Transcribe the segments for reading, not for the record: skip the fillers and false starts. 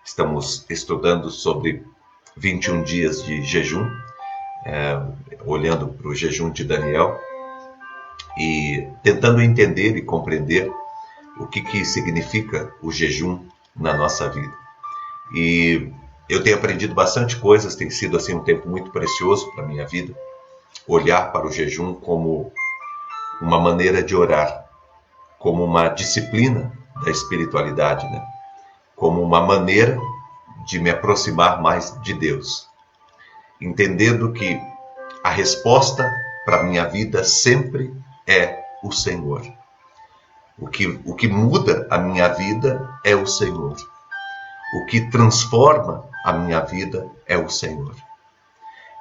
Estamos estudando sobre 21 dias de jejum, olhando para o jejum de Daniel e tentando entender e compreender o que significa o jejum na nossa vida. E eu tenho aprendido bastante coisas, tem sido assim um tempo muito precioso para a minha vida, olhar para o jejum como uma maneira de orar, como uma disciplina da espiritualidade, né? Como uma maneira de me aproximar mais de Deus, entendendo que a resposta para a minha vida sempre é o Senhor. O que muda a minha vida é o Senhor. O que transforma a minha vida é o Senhor.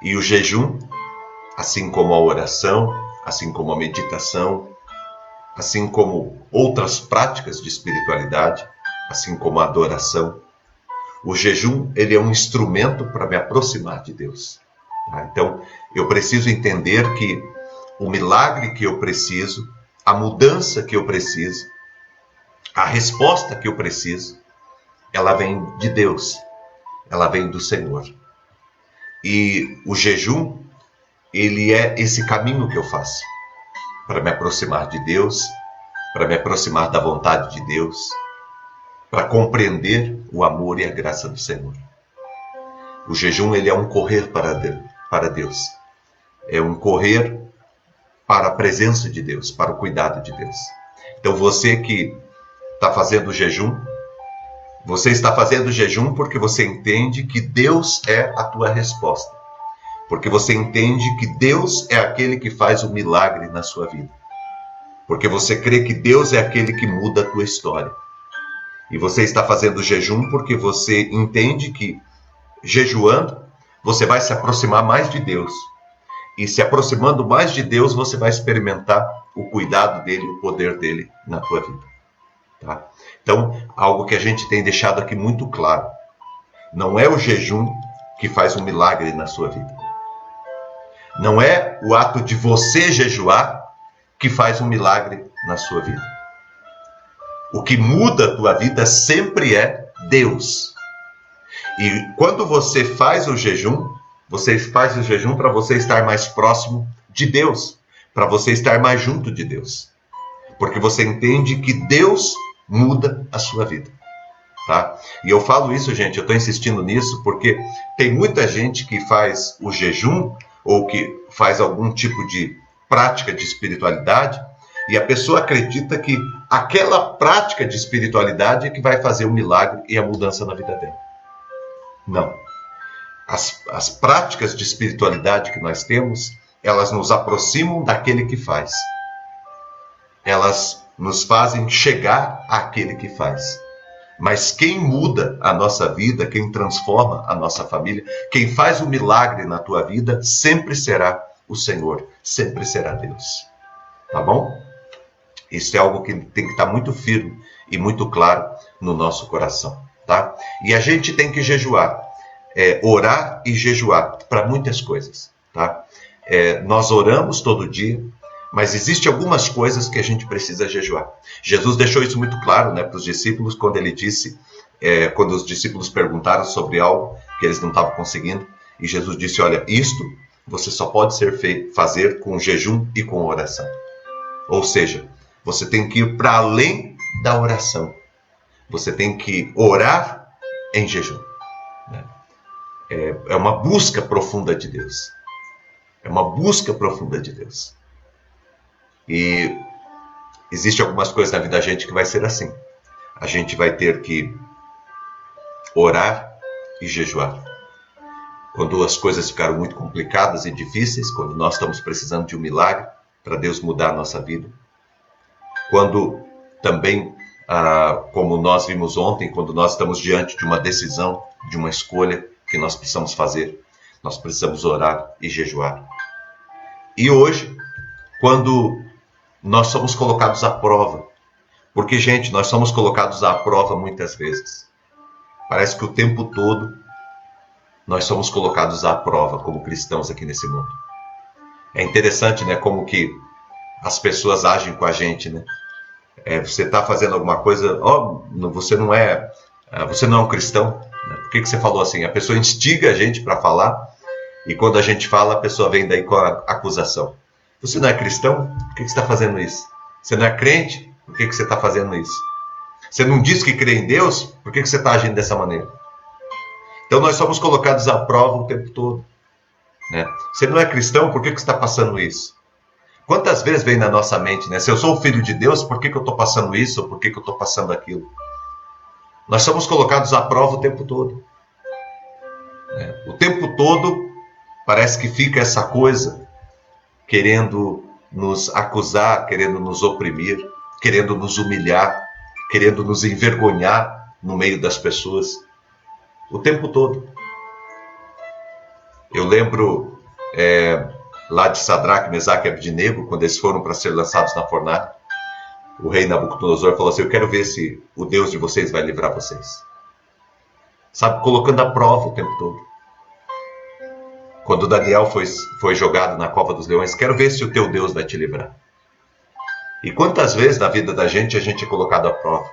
E o jejum, assim como a oração, assim como a meditação, assim como outras práticas de espiritualidade, assim como a adoração, o jejum ele é um instrumento para me aproximar de Deus. Então, eu preciso entender que o milagre que eu preciso, a mudança que eu preciso, a resposta que eu preciso, ela vem de Deus, ela vem do Senhor. E o jejum, ele é esse caminho que eu faço para me aproximar de Deus, para me aproximar da vontade de Deus, para compreender o amor e a graça do Senhor. O jejum, ele é um correr para Deus. É um correr para a presença de Deus, para o cuidado de Deus. Então você que está fazendo o jejum, você está fazendo o jejum porque você entende que Deus é a tua resposta. Porque você entende que Deus é aquele que faz o milagre na sua vida. Porque você crê que Deus é aquele que muda a tua história. E você está fazendo o jejum porque você entende que, jejuando, você vai se aproximar mais de Deus. E se aproximando mais de Deus, você vai experimentar o cuidado dele, o poder dele na tua vida. Tá? Então, algo que a gente tem deixado aqui muito claro. Não é o jejum que faz um milagre na sua vida. Não é o ato de você jejuar que faz um milagre na sua vida. O que muda a tua vida sempre é Deus. E quando você faz o jejum para você estar mais próximo de Deus, para você estar mais junto de Deus. Porque você entende que Deus muda a sua vida. Tá? E eu falo isso, gente, eu estou insistindo nisso porque tem muita gente que faz o jejum ou que faz algum tipo de prática de espiritualidade e a pessoa acredita que aquela prática de espiritualidade é que vai fazer o milagre e a mudança na vida dela. Não. As práticas de espiritualidade que nós temos, elas nos aproximam daquele que faz. Elas nos fazem chegar àquele que faz. Mas quem muda a nossa vida, quem transforma a nossa família, quem faz o milagre na tua vida, sempre será o Senhor, sempre será Deus. Tá bom? Isso é algo que tem que estar muito firme e muito claro no nosso coração. Tá? E a gente tem que jejuar, orar e jejuar para muitas coisas. Tá? Nós oramos todo dia, mas existem algumas coisas que a gente precisa jejuar. Jesus deixou isso muito claro, né, para os discípulos, quando ele disse, quando os discípulos perguntaram sobre algo que eles não estavam conseguindo, e Jesus disse, olha, isto você só pode fazer com jejum e com oração. Ou seja, você tem que ir para além da oração. Você tem que orar em jejum. Né? É uma busca profunda de Deus. É uma busca profunda de Deus. E existem algumas coisas na vida da gente que vai ser assim. A gente vai ter que orar e jejuar. Quando as coisas ficaram muito complicadas e difíceis, quando nós estamos precisando de um milagre para Deus mudar a nossa vida. Quando também, como nós vimos ontem, quando nós estamos diante de uma decisão, de uma escolha que nós precisamos fazer, nós precisamos orar e jejuar. E hoje, quando nós somos colocados à prova. Porque, gente, nós somos colocados à prova muitas vezes. Parece que o tempo todo nós somos colocados à prova como cristãos aqui nesse mundo. É interessante, né, como que as pessoas agem com a gente, né? Você está fazendo alguma coisa, você não é um cristão, Por que você falou assim? A pessoa instiga a gente para falar, e quando a gente fala, a pessoa vem daí com a acusação. Você não é cristão? Por que você está fazendo isso? Você não é crente? Por que você está fazendo isso? Você não diz que crê em Deus? Por que você está agindo dessa maneira? Então nós somos colocados à prova o tempo todo, né? Você não é cristão? Por que você está passando isso? Quantas vezes vem na nossa mente, né? Se eu sou o filho de Deus, por que eu estou passando isso? Ou por que eu estou passando aquilo? Nós somos colocados à prova o tempo todo, né? O tempo todo parece que fica essa coisa querendo nos acusar, querendo nos oprimir, querendo nos humilhar, querendo nos envergonhar no meio das pessoas. O tempo todo. Eu lembro lá de Sadraque, Mesaque e Abednego, quando eles foram para ser lançados na fornalha, o rei Nabucodonosor falou assim: eu quero ver se o Deus de vocês vai livrar vocês. Sabe, colocando à prova o tempo todo. Quando Daniel foi jogado na cova dos leões, quero ver se o teu Deus vai te livrar. E quantas vezes na vida da gente a gente é colocado à prova?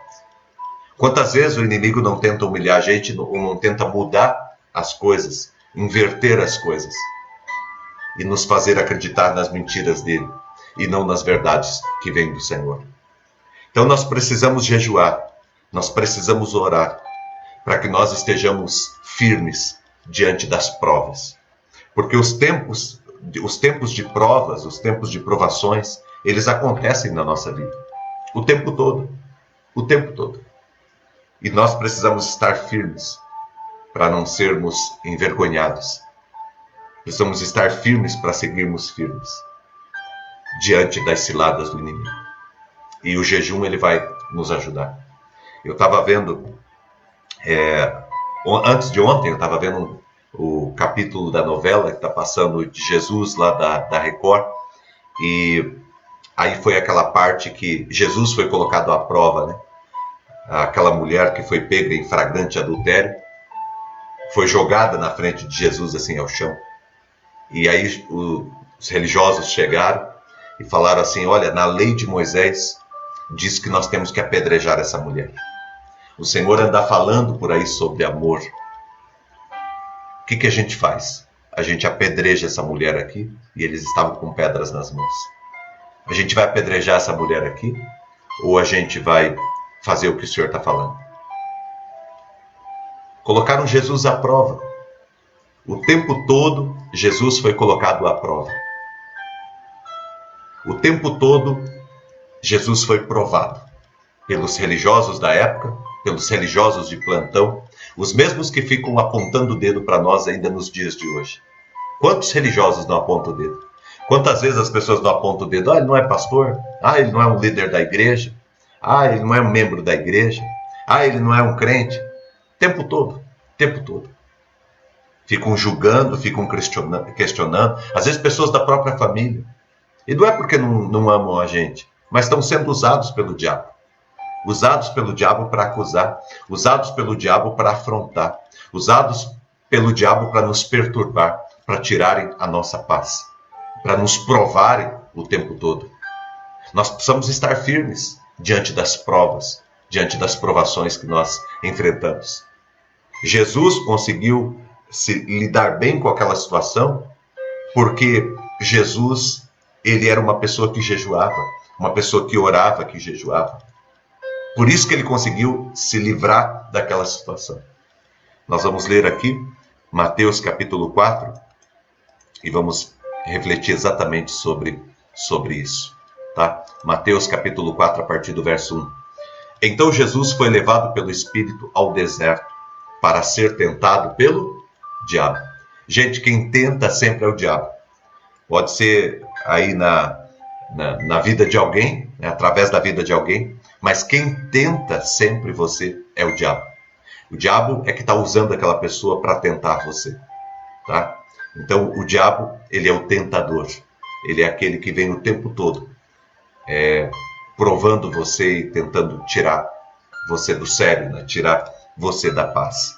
Quantas vezes o inimigo não tenta humilhar a gente, ou não tenta mudar as coisas, inverter as coisas, e nos fazer acreditar nas mentiras dele, e não nas verdades que vêm do Senhor. Então nós precisamos jejuar, nós precisamos orar, para que nós estejamos firmes diante das provas. Porque os tempos de provas, os tempos de provações, eles acontecem na nossa vida. O tempo todo. O tempo todo. E nós precisamos estar firmes para não sermos envergonhados. Precisamos estar firmes para seguirmos firmes diante das ciladas do inimigo. E o jejum, ele vai nos ajudar. Eu estava vendo, antes de ontem, eu estava vendo o capítulo da novela que está passando de Jesus lá da Record. E aí foi aquela parte que Jesus foi colocado à prova, né? Aquela mulher que foi pega em flagrante adultério, foi jogada na frente de Jesus assim ao chão. E aí os religiosos chegaram e falaram assim: olha, na lei de Moisés diz que nós temos que apedrejar essa mulher. O Senhor anda falando por aí sobre amor. O que a gente faz? A gente apedreja essa mulher aqui, e eles estavam com pedras nas mãos. A gente vai apedrejar essa mulher aqui, ou a gente vai fazer o que o Senhor está falando? Colocaram Jesus à prova. O tempo todo, Jesus foi colocado à prova. O tempo todo, Jesus foi provado pelos religiosos da época, pelos religiosos de plantão, os mesmos que ficam apontando o dedo para nós ainda nos dias de hoje. Quantos religiosos não apontam o dedo? Quantas vezes as pessoas não apontam o dedo? Ah, ele não é pastor? Ah, ele não é um líder da igreja? Ah, ele não é um membro da igreja? Ah, ele não é um crente? O tempo todo, o tempo todo. Ficam julgando, ficam questionando. Às vezes pessoas da própria família. E não é porque não amam a gente, mas estão sendo usados pelo diabo. Usados pelo diabo para acusar. Usados pelo diabo para afrontar. Usados pelo diabo para nos perturbar, para tirarem a nossa paz, para nos provarem o tempo todo. Nós precisamos estar firmes diante das provas, diante das provações que nós enfrentamos. Jesus conseguiu se lidar bem com aquela situação porque Jesus, ele era uma pessoa que jejuava, uma pessoa que orava, que jejuava. Por isso que ele conseguiu se livrar daquela situação. Nós vamos ler aqui Mateus capítulo 4 e vamos refletir exatamente sobre isso. Tá? Mateus capítulo 4, a partir do verso 1. Então Jesus foi levado pelo Espírito ao deserto para ser tentado pelo diabo. Gente, quem tenta sempre é o diabo. Pode ser aí na vida de alguém, né, através da vida de alguém, mas quem tenta sempre você é o diabo. O diabo é que está usando aquela pessoa para tentar você. Tá? Então o diabo, ele é o tentador. Ele é aquele que vem o tempo todo provando você e tentando tirar você do sério, né? Tirar você da paz.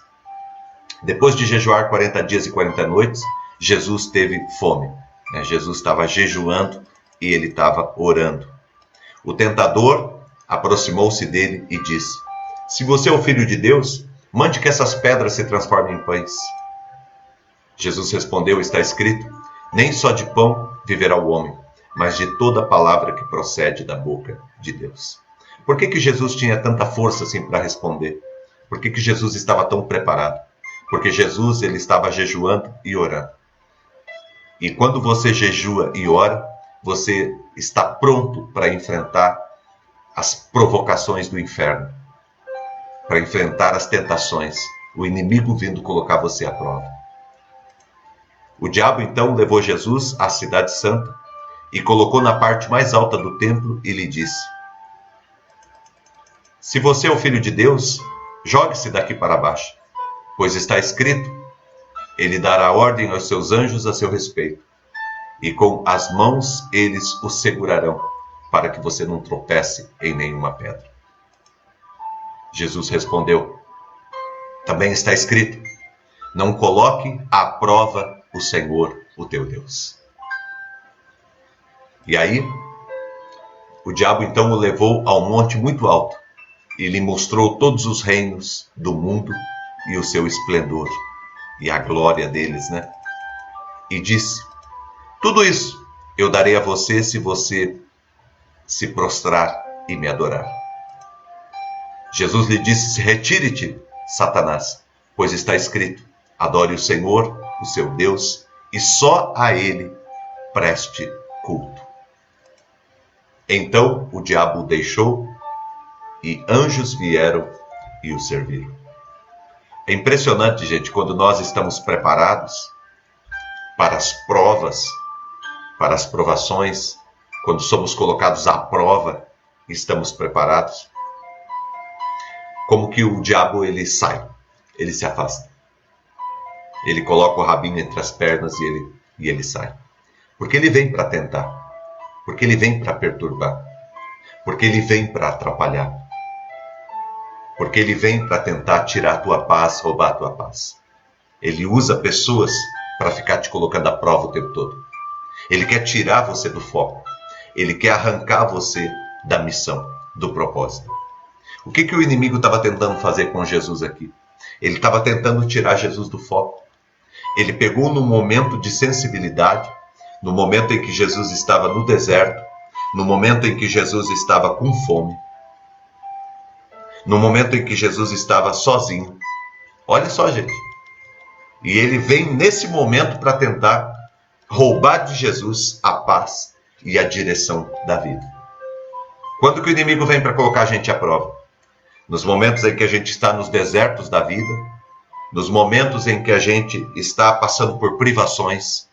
Depois de jejuar 40 dias e 40 noites, Jesus teve fome. Né? Jesus estava jejuando e ele estava orando. O tentador aproximou-se dele e disse: se você é o Filho de Deus, Mande que essas pedras se transformem em pães. Jesus respondeu, está escrito, nem só de pão viverá o homem, mas de toda palavra que procede da boca de Deus. Por que Jesus tinha tanta força assim para responder? Por que Jesus estava tão preparado? Porque Jesus ele estava jejuando e orando. E quando você jejua e ora, você está pronto para enfrentar as provocações do inferno, para enfrentar as tentações, o inimigo vindo colocar você à prova. O diabo então levou Jesus à cidade santa e colocou na parte mais alta do templo e lhe disse: se você é o Filho de Deus, jogue-se daqui para baixo, pois está escrito, ele dará ordem aos seus anjos a seu respeito, e com as mãos eles o segurarão, para que você não tropece em nenhuma pedra. Jesus respondeu, também está escrito, não coloque à prova o Senhor, o teu Deus. E aí, o diabo então o levou a um monte muito alto, e lhe mostrou todos os reinos do mundo e o seu esplendor, e a glória deles, né? E disse, tudo isso eu darei a você se você se prostrar e me adorar. Jesus lhe disse, retire-te, Satanás, pois está escrito, adore o Senhor, o seu Deus, e só a ele preste culto. Então o diabo o deixou, e anjos vieram e o serviram. É impressionante, gente, quando nós estamos preparados para as provas, para as provações, quando somos colocados à prova, estamos preparados. Como que o diabo ele sai, ele se afasta. Ele coloca o rabinho entre as pernas e ele sai. Porque ele vem para tentar, porque ele vem para perturbar, porque ele vem para atrapalhar, porque ele vem para tentar tirar a tua paz, roubar a tua paz. Ele usa pessoas para ficar te colocando à prova o tempo todo. Ele quer tirar você do foco. Ele quer arrancar você da missão, do propósito. O que o inimigo estava tentando fazer com Jesus aqui? Ele estava tentando tirar Jesus do foco. Ele pegou no momento de sensibilidade, no momento em que Jesus estava no deserto, no momento em que Jesus estava com fome, no momento em que Jesus estava sozinho. Olha só, gente. E ele vem nesse momento para tentar roubar de Jesus a paz e a direção da vida. Quando que o inimigo vem para colocar a gente à prova? Nos momentos em que a gente está nos desertos da vida, nos momentos em que a gente está passando por privações,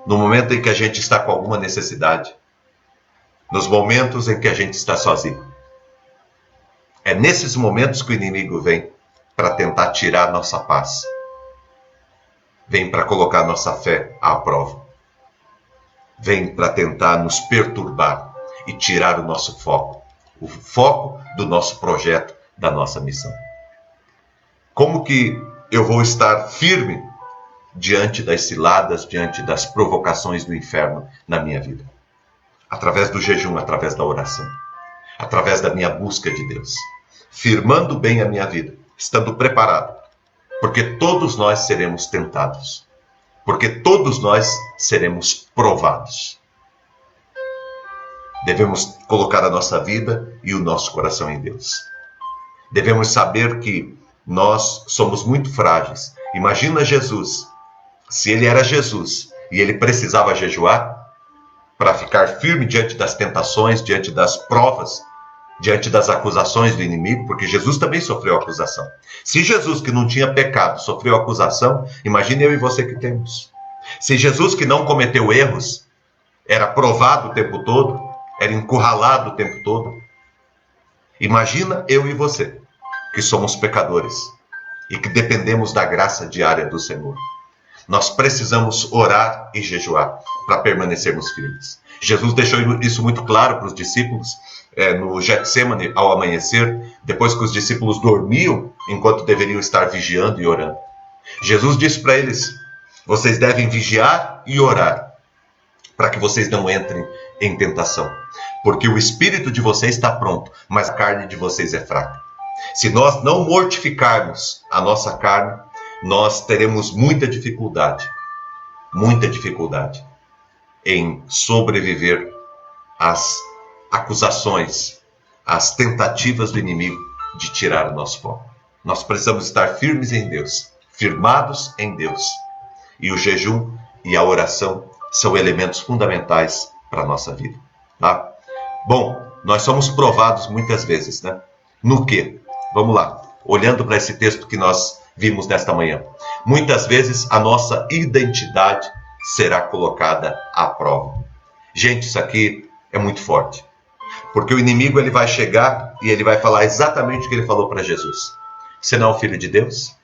no momento em que a gente está com alguma necessidade, nos momentos em que a gente está sozinho. É nesses momentos que o inimigo vem para tentar tirar nossa paz. Vem para colocar nossa fé à prova. Vem para tentar nos perturbar e tirar o nosso foco. O foco do nosso projeto, da nossa missão. Como que eu vou estar firme diante das ciladas, diante das provocações do inferno na minha vida? Através do jejum, através da oração. Através da minha busca de Deus. Firmando bem a minha vida, estando preparado. Porque todos nós seremos tentados. Porque todos nós seremos provados. Devemos colocar a nossa vida e o nosso coração em Deus. Devemos saber que nós somos muito frágeis. Imagina Jesus, se ele era Jesus e ele precisava jejuar para ficar firme diante das tentações, diante das provas, diante das acusações do inimigo, porque Jesus também sofreu acusação. Se Jesus, que não tinha pecado, sofreu acusação, imagine eu e você que temos. Se Jesus, que não cometeu erros, era provado o tempo todo, era encurralado o tempo todo, imagina eu e você, que somos pecadores e que dependemos da graça diária do Senhor. Nós precisamos orar e jejuar para permanecermos firmes. Jesus deixou isso muito claro para os discípulos no Getsemane ao amanhecer, depois que os discípulos dormiam enquanto deveriam estar vigiando e orando. Jesus disse para eles, vocês devem vigiar e orar para que vocês não entrem em tentação. Porque o espírito de vocês está pronto, mas a carne de vocês é fraca. Se nós não mortificarmos a nossa carne, nós teremos muita dificuldade em sobreviver às acusações, às tentativas do inimigo de tirar o nosso foco. Nós precisamos estar firmes em Deus, firmados em Deus. E o jejum e a oração são elementos fundamentais para a nossa vida. Tá? Bom, nós somos provados muitas vezes, né? No quê? Vamos lá, olhando para esse texto que nós vimos nesta manhã. Muitas vezes a nossa identidade será colocada à prova. Gente, isso aqui é muito forte. Porque o inimigo ele vai chegar e ele vai falar exatamente o que ele falou para Jesus. Você não é o filho de Deus?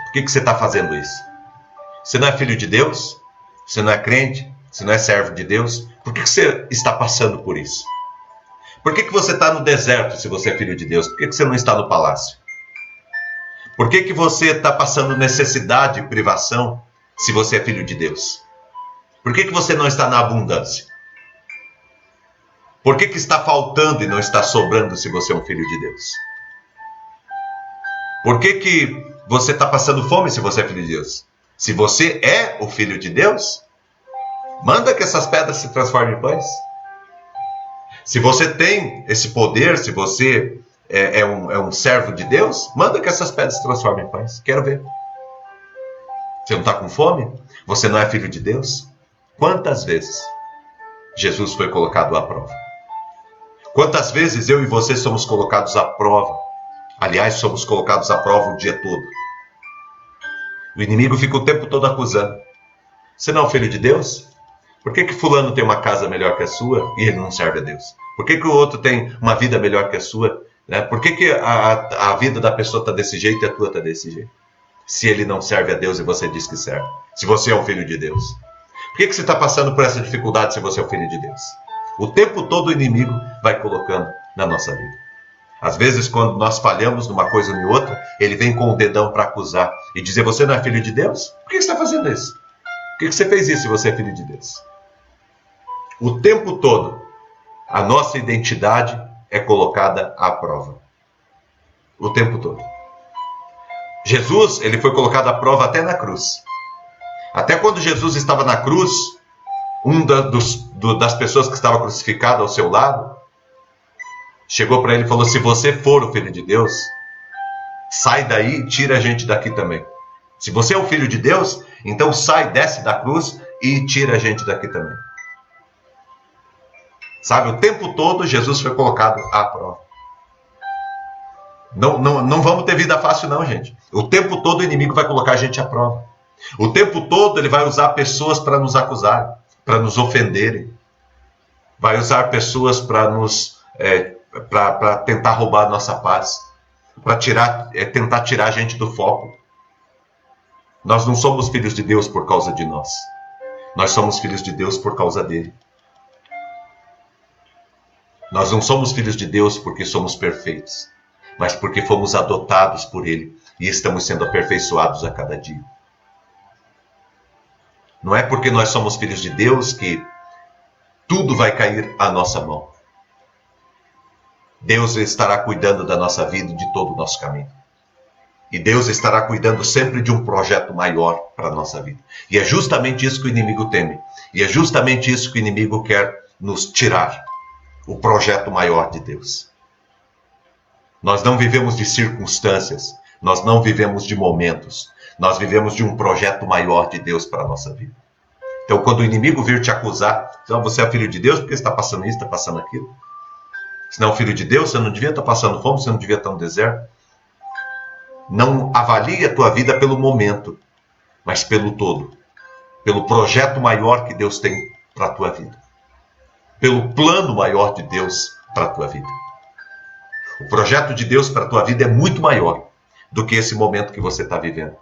Por que você está fazendo isso? Você não é filho de Deus? Você não é crente? Você não é servo de Deus? Por que você está passando por isso? Por que você está no deserto se você é filho de Deus? Por que você não está no palácio? Por que você está passando necessidade e privação se você é filho de Deus? Por que você não está na abundância? Por que está faltando e não está sobrando se você é um filho de Deus? Por que você está passando fome se você é filho de Deus? Se você é o filho de Deus, manda que essas pedras se transformem em pães. Se você tem esse poder, se você é um servo de Deus, manda que essas pedras se transformem em pães. Quero ver. Você não está com fome? Você não é filho de Deus? Quantas vezes Jesus foi colocado à prova? Quantas vezes eu e você somos colocados à prova? Aliás, somos colocados à prova o dia todo. O inimigo fica o tempo todo acusando. Você não é o filho de Deus? Por que fulano tem uma casa melhor que a sua e ele não serve a Deus? Por que o outro tem uma vida melhor que a sua? Né? Por que a vida da pessoa está desse jeito e a tua está desse jeito? Se ele não serve a Deus e você diz que serve. Se você é um filho de Deus. Por que você está passando por essa dificuldade se você é um filho de Deus? O tempo todo o inimigo vai colocando na nossa vida. Às vezes, quando nós falhamos numa coisa ou em outra, ele vem com o dedão para acusar e dizer, você não é filho de Deus? Por que você está fazendo isso? Por que você fez isso se você é filho de Deus? O tempo todo, a nossa identidade é colocada à prova. O tempo todo. Jesus, ele foi colocado à prova até na cruz. Até quando Jesus estava na cruz, das pessoas que estava crucificado ao seu lado, chegou para ele e falou, se você for o Filho de Deus, sai daí e tira a gente daqui também. Se você é o Filho de Deus, então sai, desce da cruz e tira a gente daqui também. Sabe, o tempo todo Jesus foi colocado à prova. Não vamos ter vida fácil não, gente. O tempo todo o inimigo vai colocar a gente à prova. O tempo todo ele vai usar pessoas para nos acusar, para nos ofenderem. Vai usar pessoas para para tentar roubar a nossa paz. Para tentar tirar a gente do foco. Nós não somos filhos de Deus por causa de nós. Nós somos filhos de Deus por causa dele. Nós não somos filhos de Deus porque somos perfeitos, mas porque fomos adotados por ele e estamos sendo aperfeiçoados a cada dia. Não é porque nós somos filhos de Deus que tudo vai cair à nossa mão. Deus estará cuidando da nossa vida e de todo o nosso caminho. E Deus estará cuidando sempre de um projeto maior para a nossa vida. E é justamente isso que o inimigo teme. E é justamente isso que o inimigo quer nos tirar. O projeto maior de Deus. Nós não vivemos de circunstâncias. Nós não vivemos de momentos. Nós vivemos de um projeto maior de Deus para a nossa vida. Então, quando o inimigo vir te acusar, então, você é filho de Deus, porque você está passando isso, está passando aquilo. Se não é filho de Deus, você não devia estar passando fome, você não devia estar no deserto. Não avalie a tua vida pelo momento, mas pelo todo. Pelo projeto maior que Deus tem para a tua vida. Pelo plano maior de Deus para a tua vida. O projeto de Deus para a tua vida é muito maior do que esse momento que você está vivendo.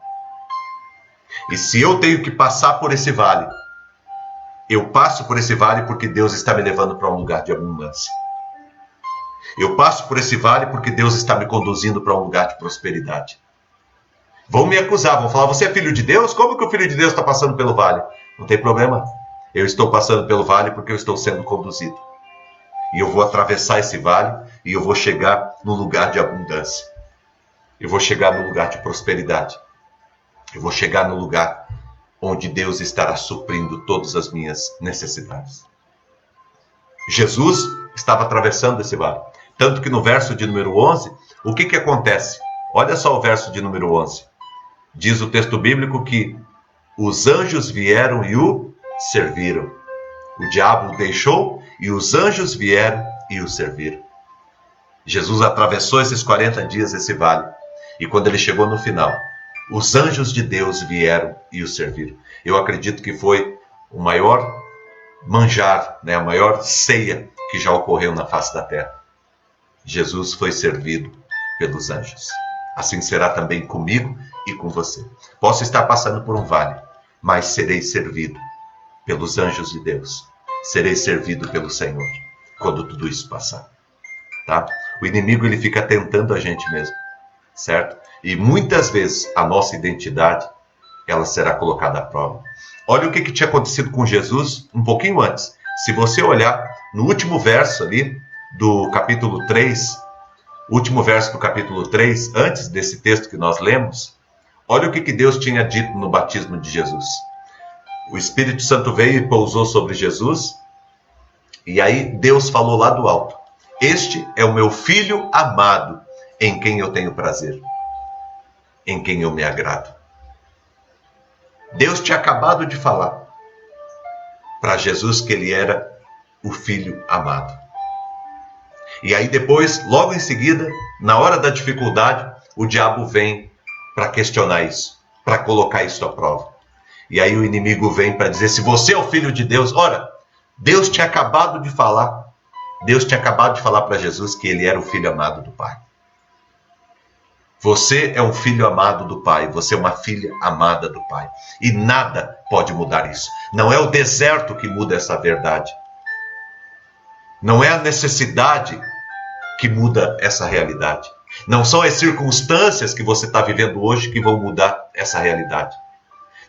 E se eu tenho que passar por esse vale, eu passo por esse vale porque Deus está me levando para um lugar de abundância. Eu passo por esse vale porque Deus está me conduzindo para um lugar de prosperidade. Vão me acusar, vão falar, você é filho de Deus? Como que o filho de Deus está passando pelo vale? Não tem problema. Eu estou passando pelo vale porque eu estou sendo conduzido. E eu vou atravessar esse vale e eu vou chegar no lugar de abundância. Eu vou chegar no lugar de prosperidade. Eu vou chegar no lugar onde Deus estará suprindo todas as minhas necessidades. Jesus estava atravessando esse vale. Tanto que no verso de número 11, o que acontece? Olha só o verso de número 11. Diz o texto bíblico que os anjos vieram e o serviram. O diabo o deixou e os anjos vieram e o serviram. Jesus atravessou esses 40 dias esse vale. E quando ele chegou no final, os anjos de Deus vieram e o serviram. Eu acredito que foi o maior manjar, a maior ceia que já ocorreu na face da terra. Jesus foi servido pelos anjos. Assim será também comigo e com você. Posso estar passando por um vale, mas serei servido pelos anjos de Deus. Serei servido pelo Senhor quando tudo isso passar. Tá? O inimigo ele fica tentando a gente mesmo, certo? E muitas vezes a nossa identidade ela será colocada à prova. Olha o que tinha acontecido com Jesus um pouquinho antes. Se você olhar no último verso ali do capítulo 3, último verso do capítulo 3, antes desse texto que nós lemos, olha o que Deus tinha dito no batismo de Jesus. O Espírito Santo veio e pousou sobre Jesus, e aí Deus falou lá do alto: este é o meu filho amado, em quem eu tenho prazer, em quem eu me agrado. Deus tinha acabado de falar para Jesus que ele era o filho amado. E aí depois, logo em seguida, na hora da dificuldade, o diabo vem para questionar isso, para colocar isso à prova. E aí o inimigo vem para dizer: se você é o filho de Deus, ora, Deus tinha acabado de falar para Jesus que ele era o filho amado do Pai. Você é um filho amado do Pai, você é uma filha amada do Pai. E nada pode mudar isso. Não é o deserto que muda essa verdade. Não é a necessidade que muda essa realidade. Não são as circunstâncias que você está vivendo hoje que vão mudar essa realidade.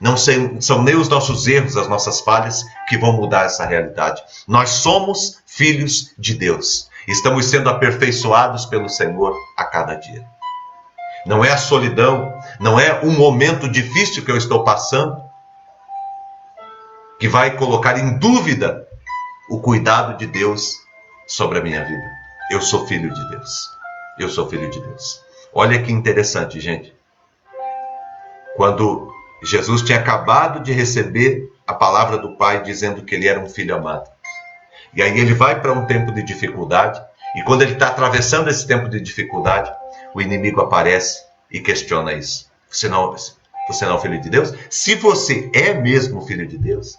Não são nem os nossos erros, as nossas falhas que vão mudar essa realidade. Nós somos filhos de Deus. Estamos sendo aperfeiçoados pelo Senhor a cada dia. Não é a solidão, não é um momento difícil que eu estou passando que vai colocar em dúvida o cuidado de Deus sobre a minha vida. Eu sou filho de Deus. Eu sou filho de Deus. Olha que interessante, gente. Quando Jesus tinha acabado de receber a palavra do Pai dizendo que ele era um filho amado. E aí ele vai para um tempo de dificuldade. E quando ele está atravessando esse tempo de dificuldade, o inimigo aparece e questiona isso. Você não é o filho de Deus? Se você é mesmo filho de Deus,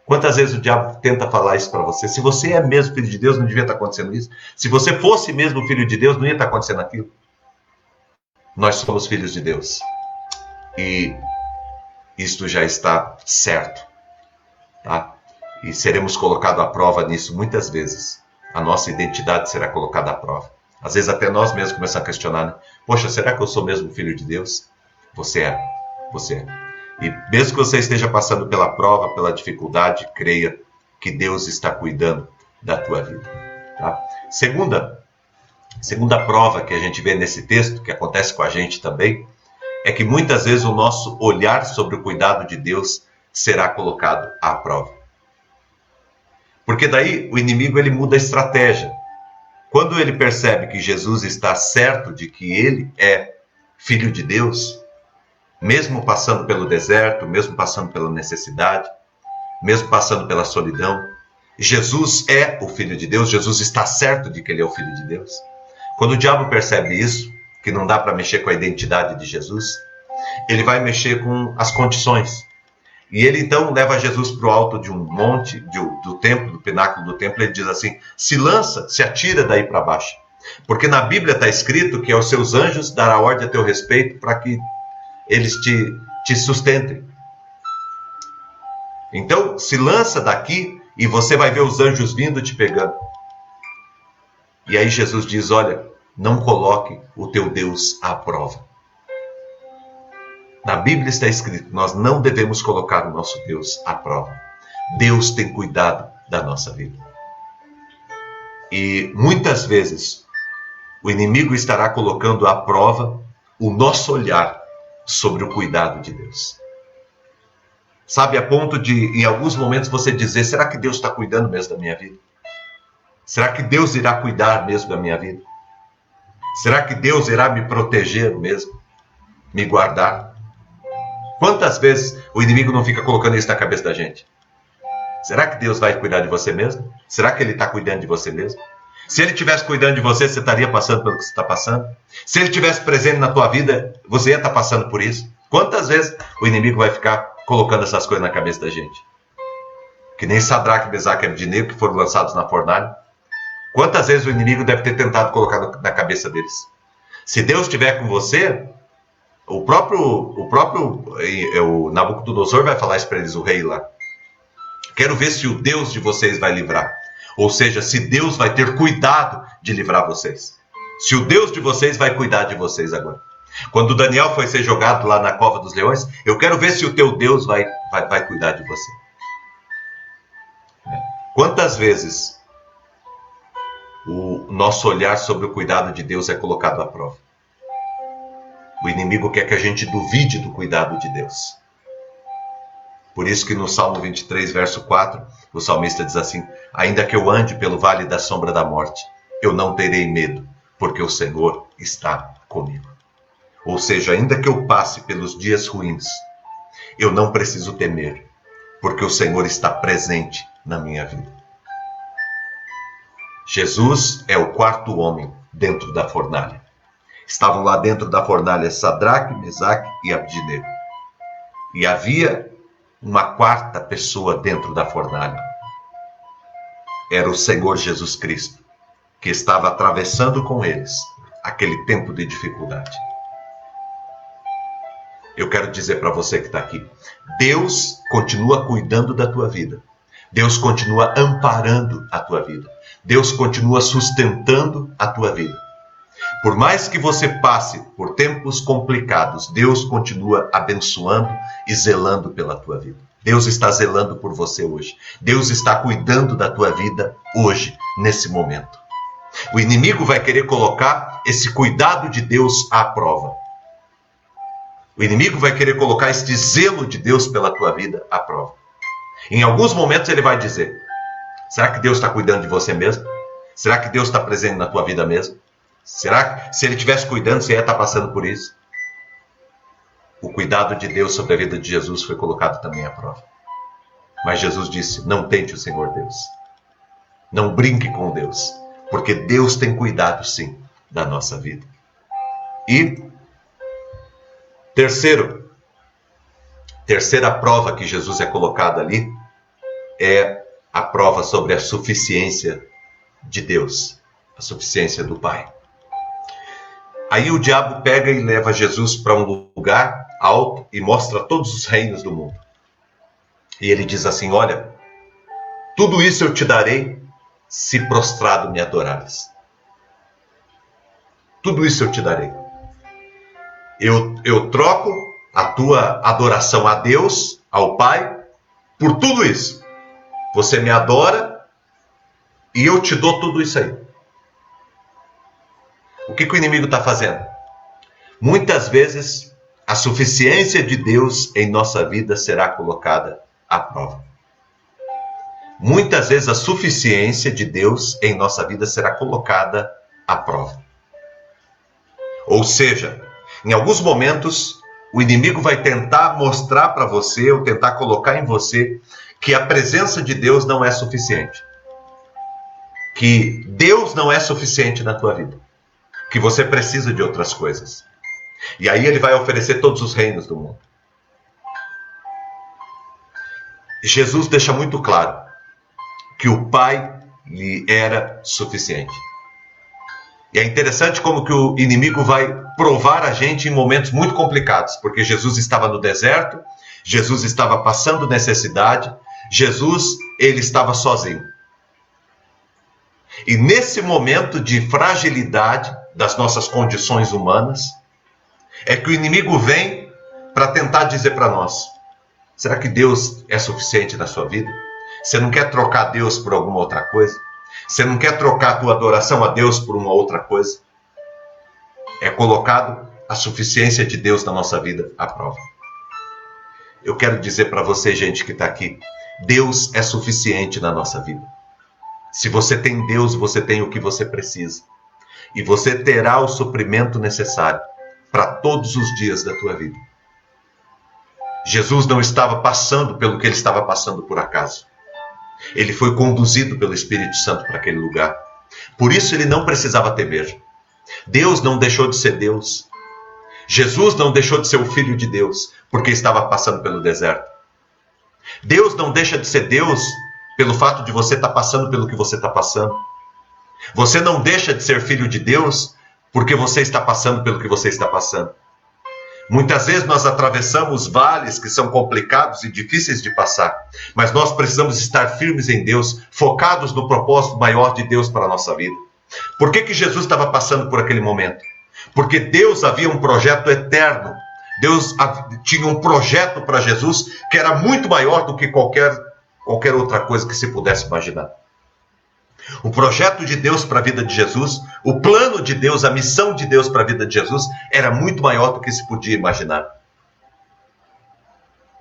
quantas vezes o diabo tenta falar isso para você? Se você é mesmo filho de Deus, não devia estar acontecendo isso. Se você fosse mesmo filho de Deus, não ia estar acontecendo aquilo. Nós somos filhos de Deus. E isto já está certo. Tá? E seremos colocados à prova nisso muitas vezes. A nossa identidade será colocada à prova. Às vezes até nós mesmos começamos a questionar, né? Poxa, será que eu sou mesmo filho de Deus? Você é. Você é. E mesmo que você esteja passando pela prova, pela dificuldade, creia que Deus está cuidando da tua vida. Tá? Segunda prova que a gente vê nesse texto, que acontece com a gente também, é que muitas vezes o nosso olhar sobre o cuidado de Deus será colocado à prova. Porque daí o inimigo ele muda a estratégia. Quando ele percebe que Jesus está certo de que ele é filho de Deus, mesmo passando pelo deserto, mesmo passando pela necessidade, mesmo passando pela solidão, Jesus é o filho de Deus, Jesus está certo de que ele é o filho de Deus. Quando o diabo percebe isso, que não dá para mexer com a identidade de Jesus, ele vai mexer com as condições. E ele então leva Jesus para o alto de um monte, do templo, do pináculo do templo, e ele diz assim: se lança, se atira daí para baixo. Porque na Bíblia está escrito que aos seus anjos dará ordem a teu respeito para que eles te sustentem. Então, se lança daqui e você vai ver os anjos vindo te pegando. E aí Jesus diz: olha, não coloque o teu Deus à prova. Na Bíblia está escrito que nós não devemos colocar o nosso Deus à prova. Deus tem cuidado da nossa vida. E muitas vezes o inimigo estará colocando à prova o nosso olhar sobre o cuidado de Deus. Sabe, a ponto de, em alguns momentos, você dizer, será que Deus está cuidando mesmo da minha vida? Será que Deus irá cuidar mesmo da minha vida? Será que Deus irá me proteger mesmo? Me guardar? Quantas vezes o inimigo não fica colocando isso na cabeça da gente? Será que Deus vai cuidar de você mesmo? Será que Ele está cuidando de você mesmo? Se Ele estivesse cuidando de você, você estaria passando pelo que você está passando? Se Ele estivesse presente na tua vida, você ia estar passando por isso? Quantas vezes o inimigo vai ficar colocando essas coisas na cabeça da gente? Que nem Sadraque, Mesaque e Abdinego, que foram lançados na fornalha. Quantas vezes o inimigo deve ter tentado colocar na cabeça deles? Se Deus estiver com você, o Nabucodonosor vai falar isso para eles, o rei lá. Quero ver se o Deus de vocês vai livrar. Ou seja, se Deus vai ter cuidado de livrar vocês. Se o Deus de vocês vai cuidar de vocês agora. Quando Daniel foi ser jogado lá na cova dos leões, eu quero ver se o teu Deus vai cuidar de você. Quantas vezes o nosso olhar sobre o cuidado de Deus é colocado à prova? O inimigo quer que a gente duvide do cuidado de Deus. Por isso que no Salmo 23, verso 4, o salmista diz assim: ainda que eu ande pelo vale da sombra da morte, eu não terei medo, porque o Senhor está comigo. Ou seja, ainda que eu passe pelos dias ruins, eu não preciso temer, porque o Senhor está presente na minha vida. Jesus é o quarto homem dentro da fornalha. Estavam lá dentro da fornalha Sadraque, Mesaque e Abdinego. E havia uma quarta pessoa dentro da fornalha. Era o Senhor Jesus Cristo, que estava atravessando com eles aquele tempo de dificuldade. Eu quero dizer para você que está aqui, Deus continua cuidando da tua vida. Deus continua amparando a tua vida. Deus continua sustentando a tua vida. Por mais que você passe por tempos complicados, Deus continua abençoando e zelando pela tua vida. Deus está zelando por você hoje. Deus está cuidando da tua vida hoje, nesse momento. O inimigo vai querer colocar esse cuidado de Deus à prova. O inimigo vai querer colocar este zelo de Deus pela tua vida à prova. Em alguns momentos ele vai dizer, será que Deus está cuidando de você mesmo? Será que Deus está presente na tua vida mesmo? Será que se Ele estivesse cuidando, você ia estar passando por isso? O cuidado de Deus sobre a vida de Jesus foi colocado também à prova. Mas Jesus disse, não tente o Senhor Deus. Não brinque com Deus. Porque Deus tem cuidado, sim, da nossa vida. E, terceira prova que Jesus é colocado ali, é a prova sobre a suficiência de Deus. A suficiência do Pai. Aí o diabo pega e leva Jesus para um lugar alto e mostra todos os reinos do mundo. E ele diz assim, olha, tudo isso eu te darei se prostrado me adorares. Tudo isso eu te darei. Eu troco a tua adoração a Deus, ao Pai, por tudo isso. Você me adora e eu te dou tudo isso aí. O que o inimigo está fazendo? Muitas vezes, a suficiência de Deus em nossa vida será colocada à prova. Muitas vezes, a suficiência de Deus em nossa vida será colocada à prova. Ou seja, em alguns momentos, o inimigo vai tentar mostrar para você, ou tentar colocar em você, que a presença de Deus não é suficiente. Que Deus não é suficiente na tua vida. Que você precisa de outras coisas. E aí ele vai oferecer todos os reinos do mundo. Jesus deixa muito claro que o Pai lhe era suficiente. E é interessante como que o inimigo vai provar a gente em momentos muito complicados, porque Jesus estava no deserto, Jesus estava passando necessidade, Jesus, ele estava sozinho. E nesse momento de fragilidade das nossas condições humanas, é que o inimigo vem para tentar dizer para nós, será que Deus é suficiente na sua vida? Você não quer trocar Deus por alguma outra coisa? Você não quer trocar a tua adoração a Deus por uma outra coisa? É colocado a suficiência de Deus na nossa vida à prova. Eu quero dizer para você, gente que está aqui, Deus é suficiente na nossa vida. Se você tem Deus, você tem o que você precisa. E você terá o suprimento necessário para todos os dias da tua vida. Jesus não estava passando pelo que ele estava passando por acaso. Ele foi conduzido pelo Espírito Santo para aquele lugar. Por isso ele não precisava temer. Deus não deixou de ser Deus. Jesus não deixou de ser o Filho de Deus porque estava passando pelo deserto. Deus não deixa de ser Deus pelo fato de você estar passando pelo que você está passando. Você não deixa de ser filho de Deus porque você está passando pelo que você está passando. Muitas vezes nós atravessamos vales que são complicados e difíceis de passar, mas nós precisamos estar firmes em Deus, focados no propósito maior de Deus para a nossa vida. Por que Jesus estava passando por aquele momento? Porque Deus havia um projeto eterno. Deus tinha um projeto para Jesus que era muito maior do que qualquer outra coisa que se pudesse imaginar. O projeto de Deus para a vida de Jesus, o plano de Deus, a missão de Deus para a vida de Jesus era muito maior do que se podia imaginar.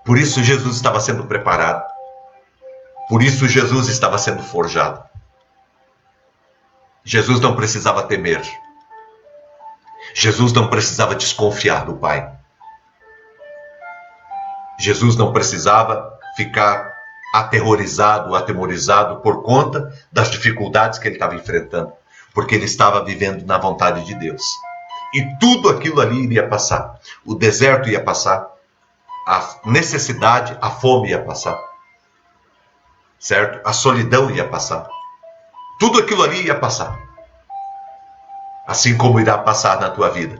Por isso Jesus estava sendo preparado. Por isso Jesus estava sendo forjado. Jesus não precisava temer. Jesus não precisava desconfiar do Pai. Jesus não precisava ficar atemorizado por conta das dificuldades que ele estava enfrentando, porque ele estava vivendo na vontade de Deus. E tudo aquilo ali iria passar. O deserto ia passar, a necessidade, a fome ia passar, certo? A solidão ia passar. Tudo aquilo ali ia passar. Assim como irá passar na tua vida.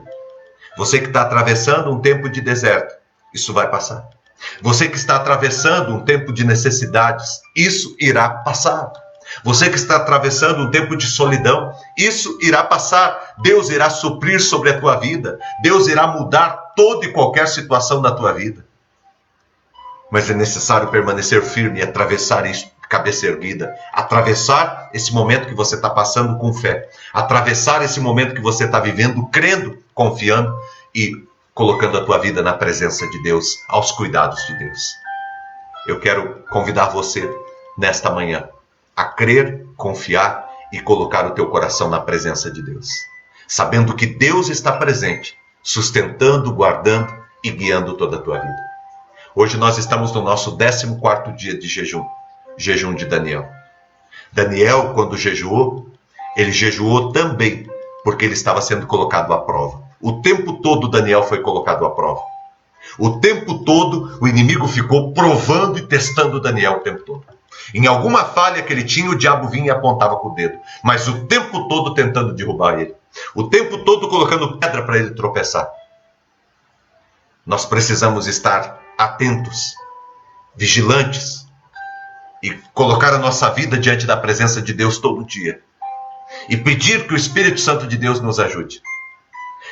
Você que está atravessando um tempo de deserto, isso vai passar. Você que está atravessando um tempo de necessidades, isso irá passar. Você que está atravessando um tempo de solidão, isso irá passar. Deus irá suprir sobre a tua vida. Deus irá mudar toda e qualquer situação da tua vida. Mas é necessário permanecer firme e atravessar isso de cabeça erguida. Atravessar esse momento que você está passando com fé. Atravessar esse momento que você está vivendo, crendo, confiando e colocando a tua vida na presença de Deus, aos cuidados de Deus. Eu quero convidar você, nesta manhã, a crer, confiar e colocar o teu coração na presença de Deus. Sabendo que Deus está presente, sustentando, guardando e guiando toda a tua vida. Hoje nós estamos no nosso 14º dia de jejum, jejum de Daniel. Daniel, quando jejuou, ele jejuou também porque ele estava sendo colocado à prova. O tempo todo Daniel foi colocado à prova. O tempo todo o inimigo ficou provando e testando Daniel o tempo todo. Em alguma falha que ele tinha, o diabo vinha e apontava com o dedo. Mas o tempo todo tentando derrubar ele. O tempo todo colocando pedra para ele tropeçar. Nós precisamos estar atentos, vigilantes e colocar a nossa vida diante da presença de Deus todo dia. E pedir que o Espírito Santo de Deus nos ajude.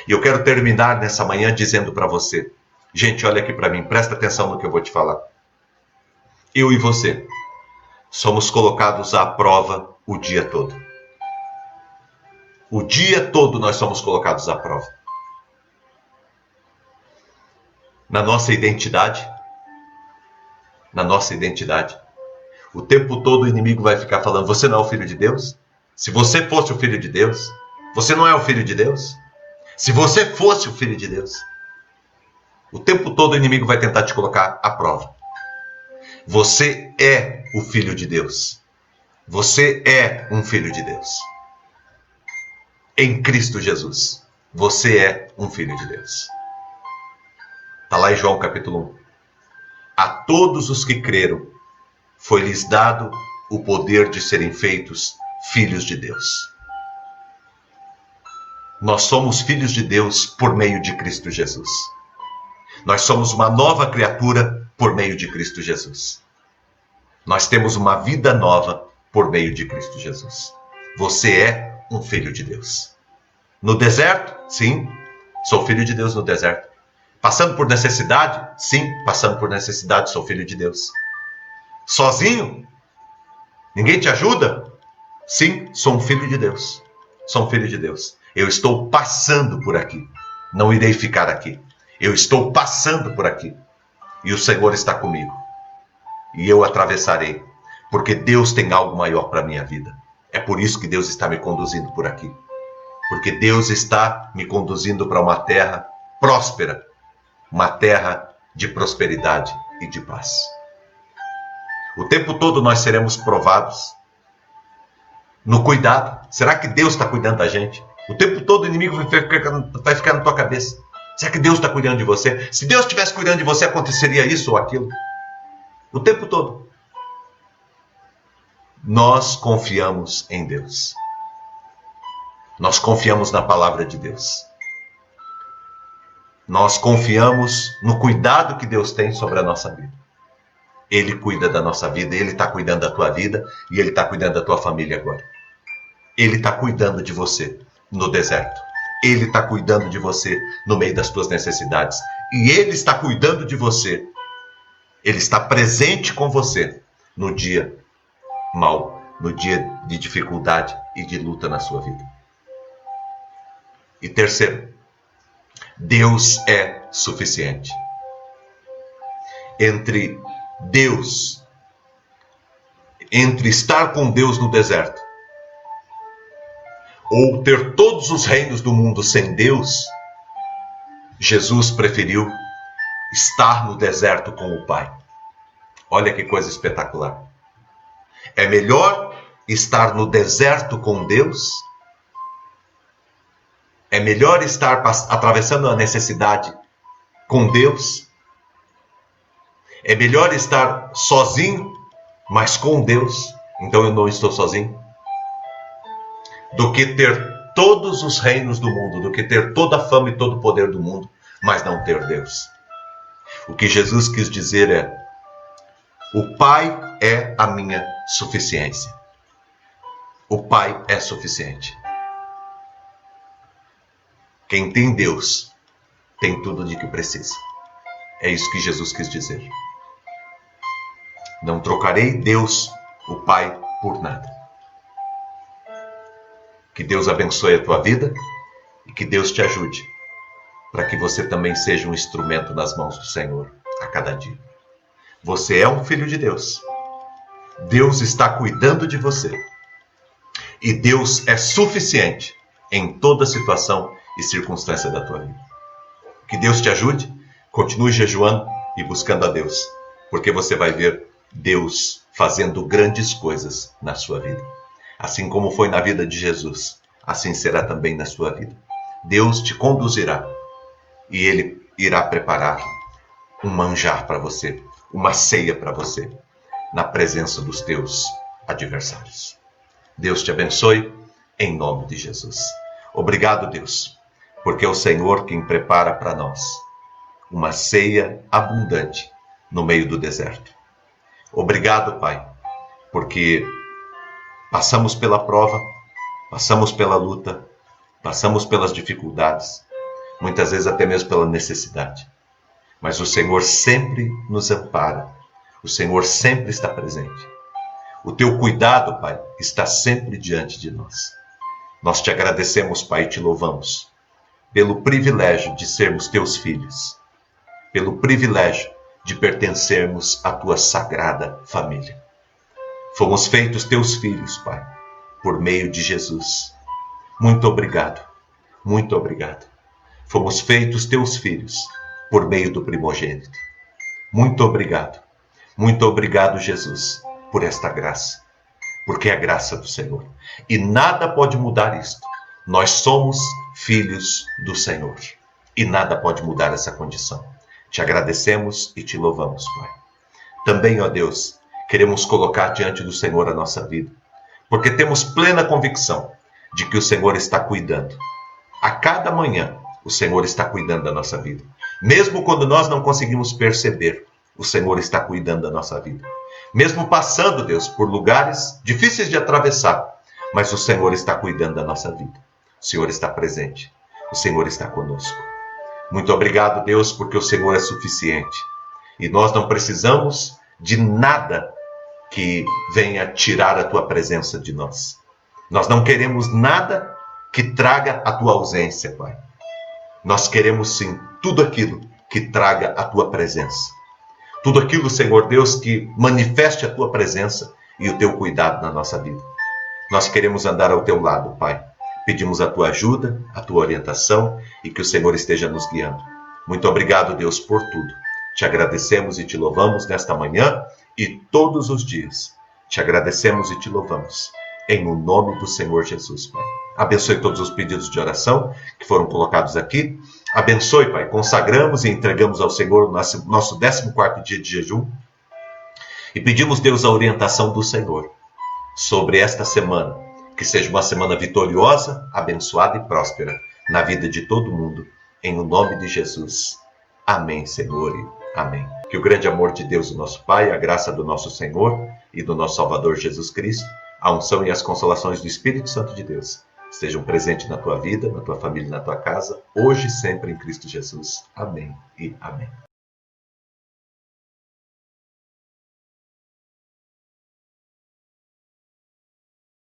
E eu quero terminar nessa manhã dizendo para você, gente, olha aqui para mim, presta atenção no que eu vou te falar. Eu e você somos colocados à prova o dia todo. O dia todo nós somos colocados à prova. Na nossa identidade, o tempo todo o inimigo vai ficar falando, você não é o filho de Deus? Se você fosse o filho de Deus, você não é o filho de Deus? Se você fosse o filho de Deus, o tempo todo o inimigo vai tentar te colocar à prova. Você é o filho de Deus. Você é um filho de Deus. Em Cristo Jesus, você é um filho de Deus. Está lá em João capítulo 1. A todos os que creram, foi-lhes dado o poder de serem feitos filhos de Deus. Nós somos filhos de Deus por meio de Cristo Jesus. Nós somos uma nova criatura por meio de Cristo Jesus. Nós temos uma vida nova por meio de Cristo Jesus. Você é um filho de Deus. No deserto? Sim, sou filho de Deus no deserto. Passando por necessidade? Sim, passando por necessidade, sou filho de Deus. Sozinho? Ninguém te ajuda? Sim, sou um filho de Deus. Sou um filho de Deus. Eu estou passando por aqui. Não irei ficar aqui. Eu estou passando por aqui. E o Senhor está comigo. E eu atravessarei. Porque Deus tem algo maior para a minha vida. É por isso que Deus está me conduzindo por aqui. Porque Deus está me conduzindo para uma terra próspera. Uma terra de prosperidade e de paz. O tempo todo nós seremos provados no cuidado. Será que Deus está cuidando da gente? O tempo todo o inimigo vai ficar na tua cabeça. Será que Deus está cuidando de você? Se Deus estivesse cuidando de você, aconteceria isso ou aquilo? O tempo todo. Nós confiamos em Deus. Nós confiamos na palavra de Deus. Nós confiamos no cuidado que Deus tem sobre a nossa vida. Ele cuida da nossa vida, Ele está cuidando da tua vida e Ele está cuidando da tua família agora. Ele está cuidando de você no deserto. Ele está cuidando de você no meio das tuas necessidades. E Ele está cuidando de você. Ele está presente com você no dia mau, no dia de dificuldade e de luta na sua vida. E terceiro, Deus é suficiente. Entre estar com Deus no deserto ou ter todos os reinos do mundo sem Deus, Jesus preferiu estar no deserto com o Pai. Olha que coisa espetacular. É melhor estar no deserto com Deus? É melhor estar atravessando a necessidade com Deus? É melhor estar sozinho, mas com Deus? Então eu não estou sozinho. Do que ter todos os reinos do mundo, do que ter toda a fama e todo o poder do mundo, mas não ter Deus. O que Jesus quis dizer é: o Pai é a minha suficiência. O Pai é suficiente. Quem tem Deus tem tudo de que precisa. É isso que Jesus quis dizer. Não trocarei Deus, o Pai, por nada. Que Deus abençoe a tua vida e que Deus te ajude para que você também seja um instrumento nas mãos do Senhor a cada dia. Você é um filho de Deus. Deus está cuidando de você. E Deus é suficiente em toda situação e circunstância da tua vida. Que Deus te ajude, continue jejuando e buscando a Deus, porque você vai ver Deus fazendo grandes coisas na sua vida. Assim como foi na vida de Jesus, assim será também na sua vida. Deus te conduzirá e Ele irá preparar um manjar para você, uma ceia para você, na presença dos teus adversários. Deus te abençoe, em nome de Jesus. Obrigado, Deus, porque é o Senhor quem prepara para nós uma ceia abundante no meio do deserto. Obrigado, Pai, porque passamos pela prova, passamos pela luta, passamos pelas dificuldades, muitas vezes até mesmo pela necessidade. Mas o Senhor sempre nos ampara, o Senhor sempre está presente. O teu cuidado, Pai, está sempre diante de nós. Nós te agradecemos, Pai, e te louvamos pelo privilégio de sermos teus filhos, pelo privilégio de pertencermos à tua sagrada família. Fomos feitos teus filhos, Pai, por meio de Jesus. Muito obrigado, muito obrigado. Fomos feitos teus filhos por meio do primogênito. Muito obrigado, Jesus, por esta graça, porque é a graça do Senhor. E nada pode mudar isto. Nós somos filhos do Senhor e nada pode mudar essa condição. Te agradecemos e te louvamos, Pai. Também, ó Deus, queremos colocar diante do Senhor a nossa vida, porque temos plena convicção de que o Senhor está cuidando. A cada manhã, o Senhor está cuidando da nossa vida. Mesmo quando nós não conseguimos perceber, o Senhor está cuidando da nossa vida. Mesmo passando, Deus, por lugares difíceis de atravessar, mas o Senhor está cuidando da nossa vida. O Senhor está presente. O Senhor está conosco. Muito obrigado, Deus, porque o Senhor é suficiente. E nós não precisamos de nada que venha tirar a tua presença de nós. Nós não queremos nada que traga a tua ausência, Pai. Nós queremos sim tudo aquilo que traga a tua presença. Tudo aquilo, Senhor Deus, que manifeste a tua presença e o teu cuidado na nossa vida. Nós queremos andar ao teu lado, Pai. Pedimos a tua ajuda, a tua orientação e que o Senhor esteja nos guiando. Muito obrigado, Deus, por tudo. Te agradecemos e te louvamos nesta manhã e todos os dias. Te agradecemos e te louvamos. Em o nome do Senhor Jesus, Pai. Abençoe todos os pedidos de oração que foram colocados aqui. Abençoe, Pai. Consagramos e entregamos ao Senhor o nosso 14º dia de jejum. E pedimos, Deus, a orientação do Senhor sobre esta semana. Que seja uma semana vitoriosa, abençoada e próspera na vida de todo mundo. Em o nome de Jesus. Amém, Senhor. Amém. Que o grande amor de Deus, o nosso Pai, a graça do nosso Senhor e do nosso Salvador Jesus Cristo, a unção e as consolações do Espírito Santo de Deus estejam presentes na tua vida, na tua família, na tua casa, hoje e sempre em Cristo Jesus. Amém e amém.